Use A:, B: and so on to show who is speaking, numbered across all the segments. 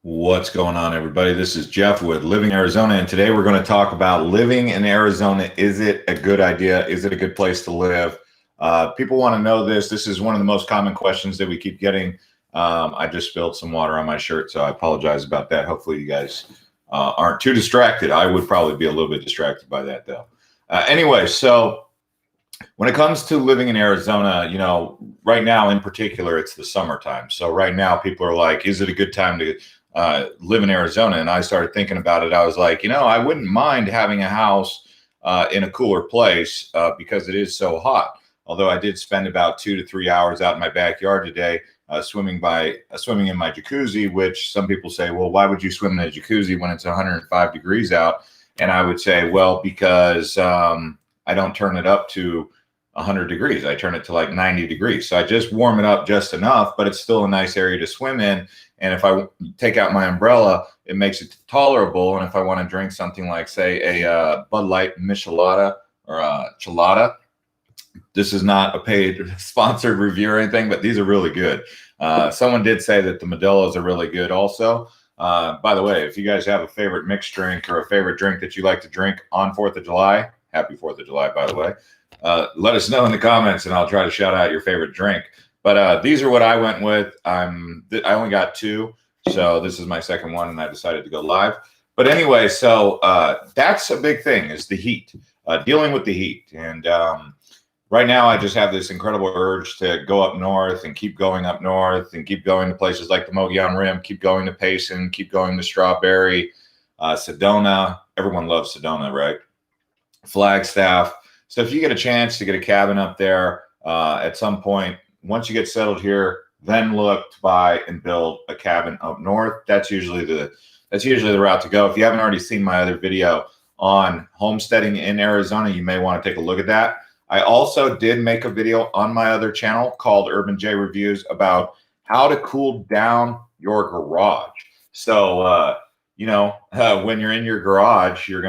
A: What's going on, everybody? This is Jeff with Living Arizona, and today we're going to talk about living in Arizona. Is it a good idea? Is it a good place to live? People want to know this. This is one of the most common questions that we keep getting. I just spilled some water on my shirt, so I apologize about that. Hopefully you guys aren't too distracted. I would probably be a little bit distracted by that, though. Anyway, so when it comes to living in Arizona, right now in particular, it's the summertime. So right now people are like, is it a good time to live in Arizona? And I started thinking about it. I was like, I wouldn't mind having a house in a cooler place because it is so hot. Although I did spend about 2 to 3 hours out in my backyard today swimming in my jacuzzi, which some people say, well, why would you swim in a jacuzzi when it's 105 degrees out? And I would say, well, because I don't turn it up to 100 degrees. I turn it to like 90 degrees. So I just warm it up just enough, but it's still a nice area to swim in. And if I take out my umbrella, it makes it tolerable. And if I want to drink something like, say, a Bud Light Michelada or a Chelada, this is not a paid sponsored review or anything, but these are really good. Someone did say that the Modelo's are really good also. By the way, if you guys have a favorite mixed drink or a favorite drink that you like to drink on 4th of July, happy 4th of July, by the way, let us know in the comments and I'll try to shout out your favorite drink. But these are what I went with. I only got 2, so this is my second one, and I decided to go live. But anyway, so that's a big thing, is the heat, dealing with the heat. And right now I just have this incredible urge to go up north and keep going up north and keep going to places like the Mogollon Rim, keep going to Payson, keep going to Strawberry, Sedona. Everyone loves Sedona, right? Flagstaff. So if you get a chance to get a cabin up there at some point, once you get settled here, then look to buy and build a cabin up north. That's usually the route to go. If you haven't already seen my other video on homesteading in Arizona, you may want to take a look at that. I also did make a video on my other channel called Urban J Reviews about how to cool down your garage. So when you're in your garage, you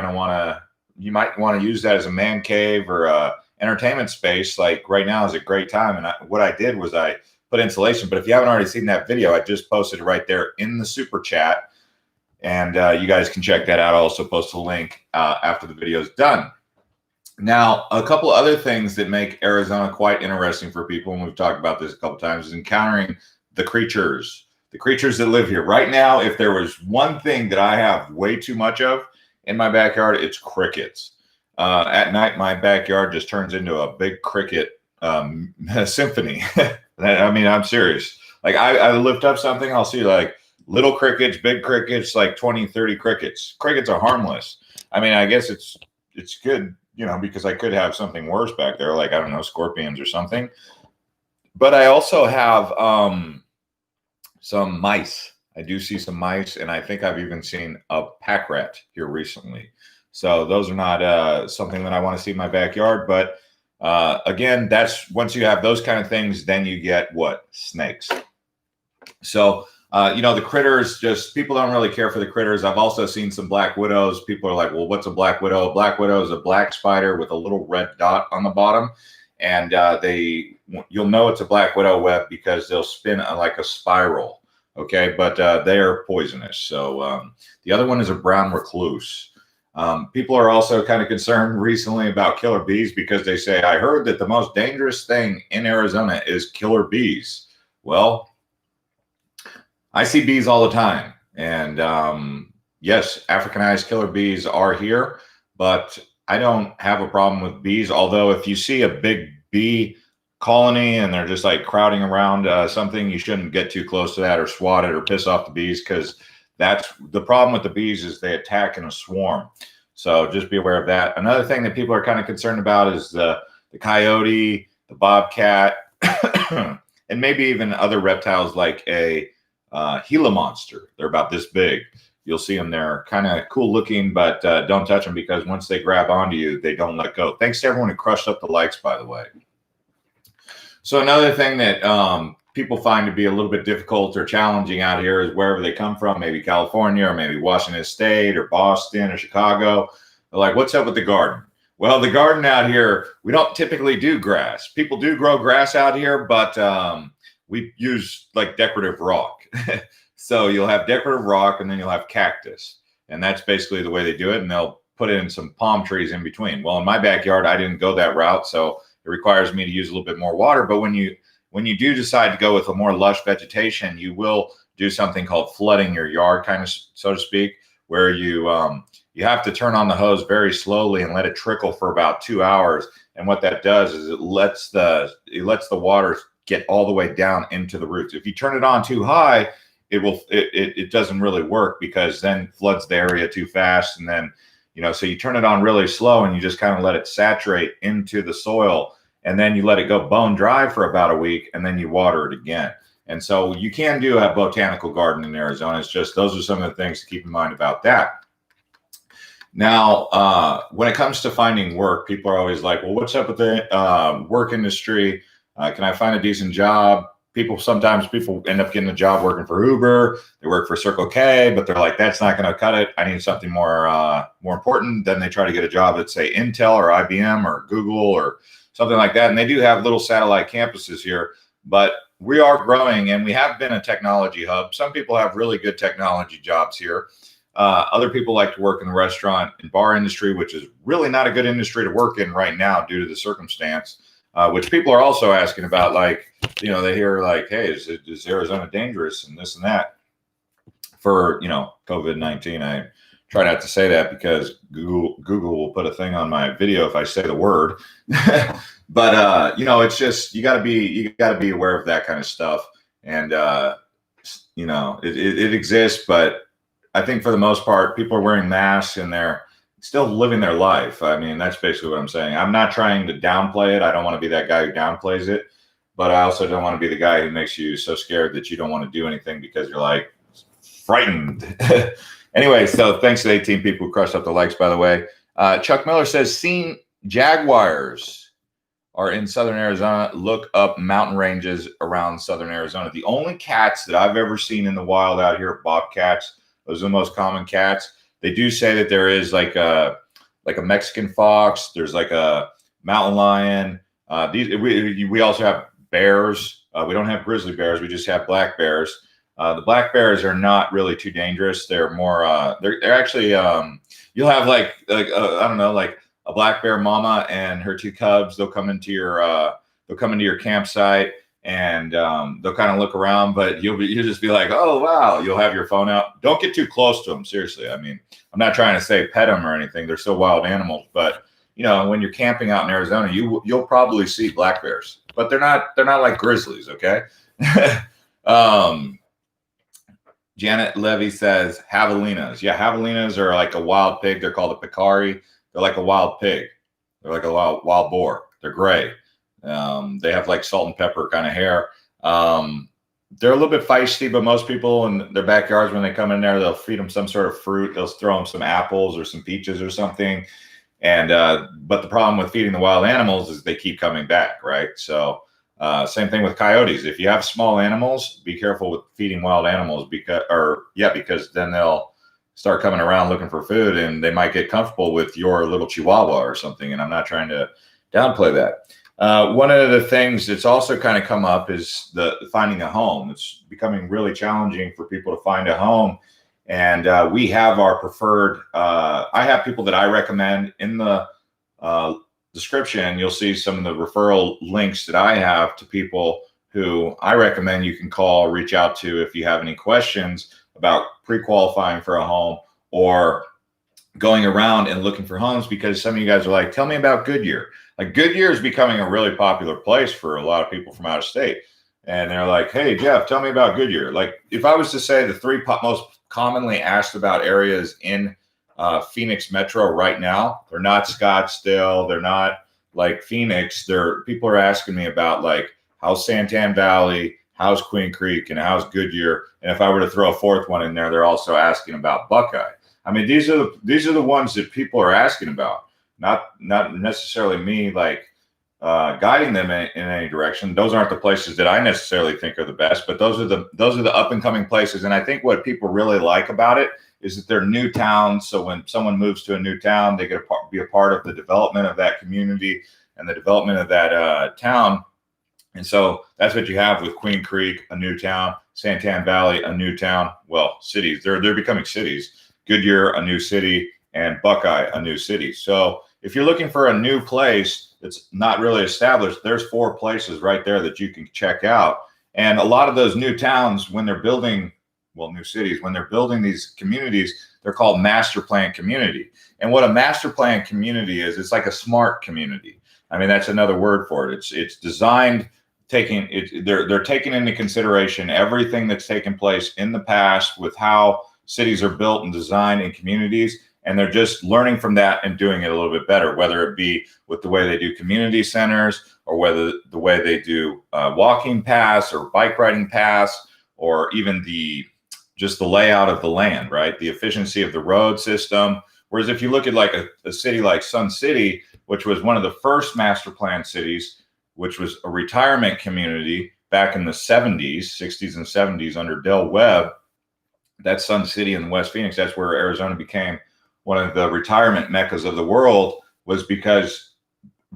A: might want to use that as a man cave or a entertainment space. Like right now is a great time. And what I did was I put insulation, but if you haven't already seen that video, I just posted it right there in the super chat. And you guys can check that out. I'll also post a link after the video is done. Now, a couple other things that make Arizona quite interesting for people, and we've talked about this a couple times, is encountering the creatures that live here. Right now, if there was one thing that I have way too much of in my backyard, it's crickets. At night, my backyard just turns into a big cricket symphony. I mean, I'm serious. Like I lift up something, I'll see like little crickets, big crickets, like 20, 30 crickets. Crickets are harmless. I mean, I guess it's good, because I could have something worse back there, like, I don't know, scorpions or something. But I also have some mice. I do see some mice, and I think I've even seen a pack rat here recently. So those are not something that I want to see in my backyard. But again, that's once you have those kind of things, then you get what? Snakes. So, the critters, just people don't really care for the critters. I've also seen some black widows. People are like, well, what's a black widow? A black widow is a black spider with a little red dot on the bottom. And you'll know it's a black widow web because they'll spin like a spiral. Okay, but they are poisonous. So the other one is a brown recluse. People are also kind of concerned recently about killer bees because they say, I heard that the most dangerous thing in Arizona is killer bees. Well, I see bees all the time. And yes, Africanized killer bees are here, but I don't have a problem with bees. Although if you see a big bee colony and they're just like crowding around something, you shouldn't get too close to that or swat it or piss off the bees, because that's the problem with the bees, is they attack in a swarm. So just be aware of that. Another thing that people are kind of concerned about is the coyote, the bobcat, and maybe even other reptiles like a Gila monster. They're about this big. You'll see them. They're kind of cool looking, but don't touch them, because once they grab onto you, they don't let go. Thanks to everyone who crushed up the likes, by the way. So another thing that people find to be a little bit difficult or challenging out here is wherever they come from, maybe California or maybe Washington State or Boston or Chicago. They're like, what's up with the garden? Well, the garden out here, we don't typically do grass. People do grow grass out here, but we use like decorative rock. So you'll have decorative rock and then you'll have cactus. And that's basically the way they do it. And they'll put in some palm trees in between. Well, in my backyard, I didn't go that route. So it requires me to use a little bit more water. But when you do decide to go with a more lush vegetation, you will do something called flooding your yard, kind of, so to speak, where you have to turn on the hose very slowly and let it trickle for about 2 hours. And what that does is it lets the water get all the way down into the roots. If you turn it on too high, it doesn't really work, because then it floods the area too fast. And then, so you turn it on really slow and you just kind of let it saturate into the soil, and then you let it go bone dry for about a week, and then you water it again. And so you can do a botanical garden in Arizona. It's just, those are some of the things to keep in mind about that. Now, when it comes to finding work, people are always like, well, what's up with the work industry? Can I find a decent job? Sometimes people end up getting a job working for Uber. They work for Circle K, but they're like, that's not going to cut it. I need something more important. Then they try to get a job at, say, Intel or IBM or Google or something like that. And they do have little satellite campuses here, but we are growing and we have been a technology hub. Some people have really good technology jobs here. Other people like to work in the restaurant and bar industry, which is really not a good industry to work in right now due to the circumstance, which people are also asking about. Like, they hear like, hey, is Arizona dangerous and this and that for, COVID-19. I try not to say that because Google will put a thing on my video if I say the word. But it's just, you gotta be aware of that kind of stuff. And it exists, but I think for the most part, people are wearing masks and they're still living their life. I mean, that's basically what I'm saying. I'm not trying to downplay it. I don't want to be that guy who downplays it, but I also don't want to be the guy who makes you so scared that you don't want to do anything because you're like frightened. Anyway, so thanks to the 18 people who crushed up the likes, by the way. Chuck Miller says, seen jaguars are in southern Arizona. Look up mountain ranges around southern Arizona. The only cats that I've ever seen in the wild out here are bobcats. Those are the most common cats. They do say that there is like a Mexican fox. There's like a mountain lion. We also have bears. We don't have grizzly bears. We just have black bears. The black bears are not really too dangerous. They're more. They're actually. You'll have like I don't know, like a black bear mama and her 2 cubs. They'll come into your campsite. And they'll kind of look around, but you'll just be like, oh, wow. You'll have your phone out. Don't get too close to them. Seriously. I mean, I'm not trying to say pet them or anything. They're still wild animals. But, when you're camping out in Arizona, you'll probably see black bears. But they're not like grizzlies, okay? Janet Levy says javelinas. Yeah, javelinas are like a wild pig. They're called a peccary. They're like a wild pig. They're like a wild boar. They're gray. They have like salt and pepper kind of hair. They're a little bit feisty, but most people in their backyards, when they come in there, they'll feed them some sort of fruit. They'll throw them some apples or some peaches or something. And but the problem with feeding the wild animals is they keep coming back, right? So same thing with coyotes. If you have small animals, be careful with feeding wild animals because then they'll start coming around looking for food, and they might get comfortable with your little chihuahua or something. And I'm not trying to downplay that. One of the things that's also kind of come up is the finding a home. It's becoming really challenging for people to find a home. And we have our preferred, I have people that I recommend in the description. You'll see some of the referral links that I have to people who I recommend you can call, reach out to if you have any questions about pre-qualifying for a home or going around and looking for homes, because some of you guys are like, tell me about Goodyear. Like, Goodyear is becoming a really popular place for a lot of people from out of state. And they're like, hey, Jeff, tell me about Goodyear. Like, if I was to say the 3 most commonly asked about areas in Phoenix Metro right now, they're not Scottsdale. They're not like Phoenix. People are asking me about like, how's Santan Valley, how's Queen Creek, and how's Goodyear. And if I were to throw a 4th one in there, they're also asking about Buckeye. I mean, these are the ones that people are asking about, not necessarily me like guiding them in any direction. Those aren't the places that I necessarily think are the best, but those are the up and coming places. And I think what people really like about it is that they're new towns. So when someone moves to a new town, they get to be a part of the development of that community and the development of that town. And so that's what you have with Queen Creek, a new town, Santan Valley, a new town. Well, cities, they're becoming cities. Goodyear, a new city, and Buckeye, a new city. So if you're looking for a new place that's not really established, there's 4 places right there that you can check out. And a lot of those new towns, when they're building, well, new cities, when they're building these communities, they're called master plan community. And what a master plan community is, it's like a smart community. I mean, that's another word for it. It's designed, taking it, they're taking into consideration everything that's taken place in the past with how cities are built and designed in communities, and they're just learning from that and doing it a little bit better, whether it be with the way they do community centers, or whether the way they do walking paths or bike riding paths, or even just the layout of the land, right? The efficiency of the road system. Whereas if you look at like a city like Sun City, which was one of the first master plan cities, which was a retirement community back in the 70s, 60s and 70s under Del Webb, that's Sun City in West Phoenix. That's where Arizona became one of the retirement meccas of the world, was because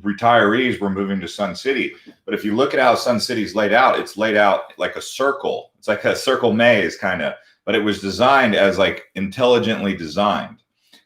A: retirees were moving to Sun City. But if you look at how Sun City's laid out, it's laid out like a circle. It's like a circle maze kind of, but it was designed as like intelligently designed.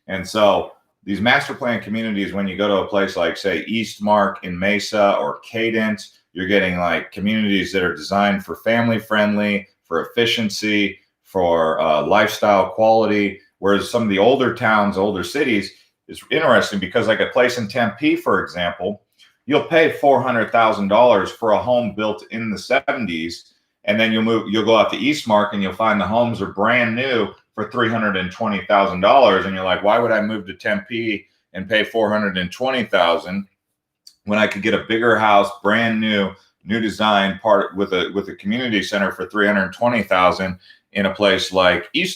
A: And so these master plan communities, when you go to a place like, say, Eastmark in Mesa or Cadence, you're getting like communities that are designed for family friendly, for efficiency, for lifestyle quality. Whereas some of the older towns, older cities, is interesting because like a place in Tempe, for example, you'll pay $400,000 for a home built in the 70s. And then you'll go out to Eastmark and you'll find the homes are brand new for $320,000. And you're like, why would I move to Tempe and pay $420,000 when I could get a bigger house, brand new design, part with a community center for $320,000 in a place like Eastmark?